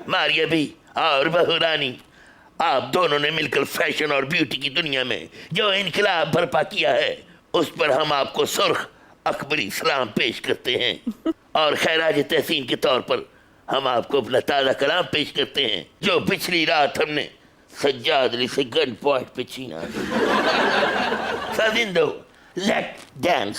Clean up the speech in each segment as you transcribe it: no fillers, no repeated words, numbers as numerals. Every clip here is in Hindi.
मारिया भी और बहू रानी, आप दोनों ने मिलकर फैशन और ब्यूटी की दुनिया में जो इनकलाब बर्पा किया है, उस पर हम आपको सुर्ख अकबरी सलाम पेश करते हैं। और खैराज तहसीन के तौर पर हम आपको अपना ताज़ा कलाम पेश करते हैं, जो पिछली रात हमने सज्जाद अली से गन पॉइंट पे छीना। साजिंदो, लेट डांस।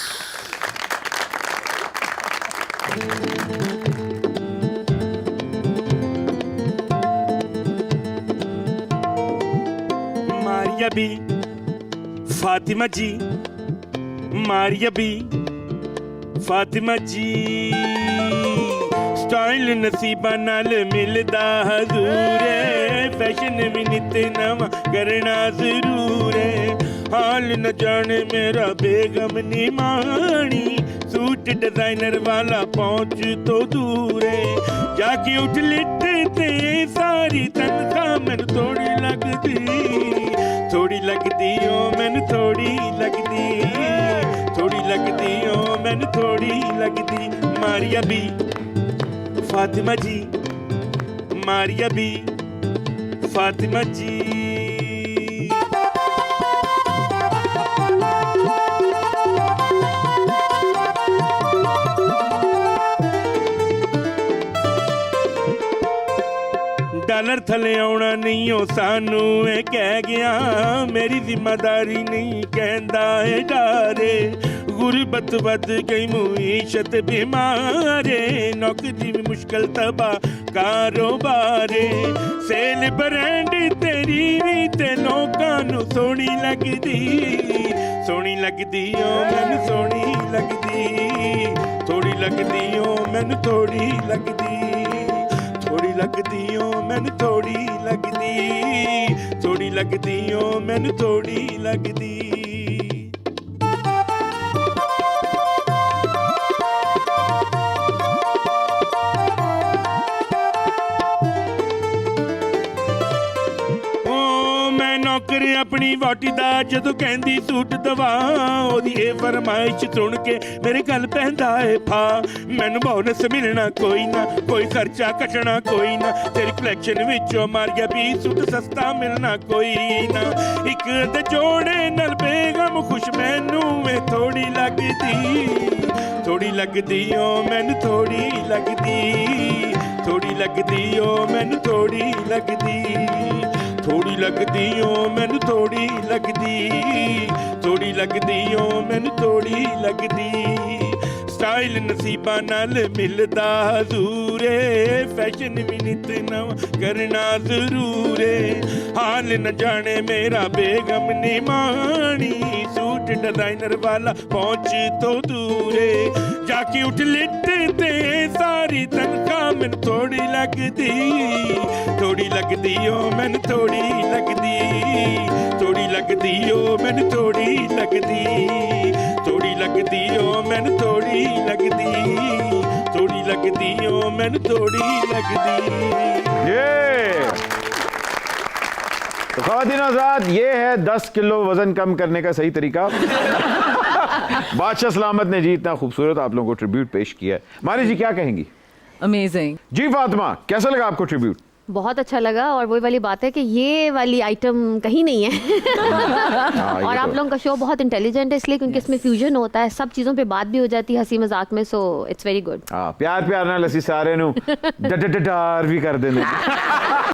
मारिया भी फातिमा जी, मारिया भी फातिमा जी, स्टाइल नसीबा नाल मिलदा हजूर है, फैशन भी नित नवा करना जरूर है। हाल न जाने मेरा बेगम नी मानी, सूट डिजाइनर वाला पहुंच तो दूर है। जाके उठ लिटते सारी तनख्वाह मैनू थोड़ी लगदी, थोड़ी लगदी ओ मैनू थोड़ी लगदी, थोड़ी लगदी ओ मैनू थोड़ी लगदी। मारिया भी फातिमा जी, मारिया भी फातिमा जी। डॉलर थले आउणा नहीं हो सानू ए कह गया, मेरी जिम्मेदारी नहीं कहंदा है डारे। गुरबत बद गई मुईशत बीमारे, नौकरी भी मुश्किल तबा कारोबारे। सेल ब्रांड तेरी भी ते लोकां नू सोहनी लगदी, सोहनी लगदी ओ मैनू सोहनी लगदी, थोड़ी लगदी ओ मैनू थोड़ी लगदी, थोड़ी लगदी ओ मैनू थोड़ी लगदी, थोड़ी लगदी ओ मैनू थोड़ी लगदी। नौकर अपनी वाटी दा जदों कहंदी सूट दवा, ओदी ए फरमाइश सुन के मेरे गल पैंदा है फा। मैनू बोनस मिलना कोई ना, कोई खर्चा कटना कोई ना, तेरी कलैक्शन विचों मारिया भी सूट सस्ता मिलना कोई ना। इक अध जोड़े नल बेगम खुश मैनू में थोड़ी लगदी, थोड़ी लगदी ओ मैनू थोड़ी लगदी, थोड़ी लगदी ओ मैनू थोड़ी लगदी, थोड़ी लगदी ओ मैनू थोड़ी लगदी, थोड़ी लगदी ओ मैनू थोड़ी लगदी। स्टाइल नसीबा नाल मिलदा हजूर है, फैशन भी नित नवा करना जरूर है। हाल न जाने मेरा बेगम ने मानी, सूट डिजाइनर वाला पहुंच तो दूर है। जाके उठ लिटते सारी तनख्वाह मैनू थोड़ी लगदी, थोड़ी लगदी ओ मैनू थोड़ी लगदी, थोड़ी लगदी ओ मैनू थोड़ी लगदी, थोड़ी लगदी ओ मैनू थोड़ी लगदी, थोड़ी लगदी ओ मैनू थोड़ी लगदी। तो ख़वातीन हज़रात, ये है 10 किलो वजन कम करने का सही तरीका। बादशाह सलामत ने जी इतना खूबसूरत आप लोगों को ट्रिब्यूट पेश किया है। मारी जी क्या कहेंगी? अमेजिंग जी फातिमा, कैसा लगा आपको ट्रिब्यूट? बहुत अच्छा लगा, और वही वाली बात है कि ये वाली आइटम कहीं नहीं है। और आप लोगों का शो बहुत इंटेलिजेंट है, इसलिए क्योंकि इसमें फ्यूजन होता है, सब चीज़ों पे बात भी हो जाती है हंसी मजाक में, सो इट्स वेरी गुड। प्यार प्यार ना लसी सारे नू डर भी कर देने।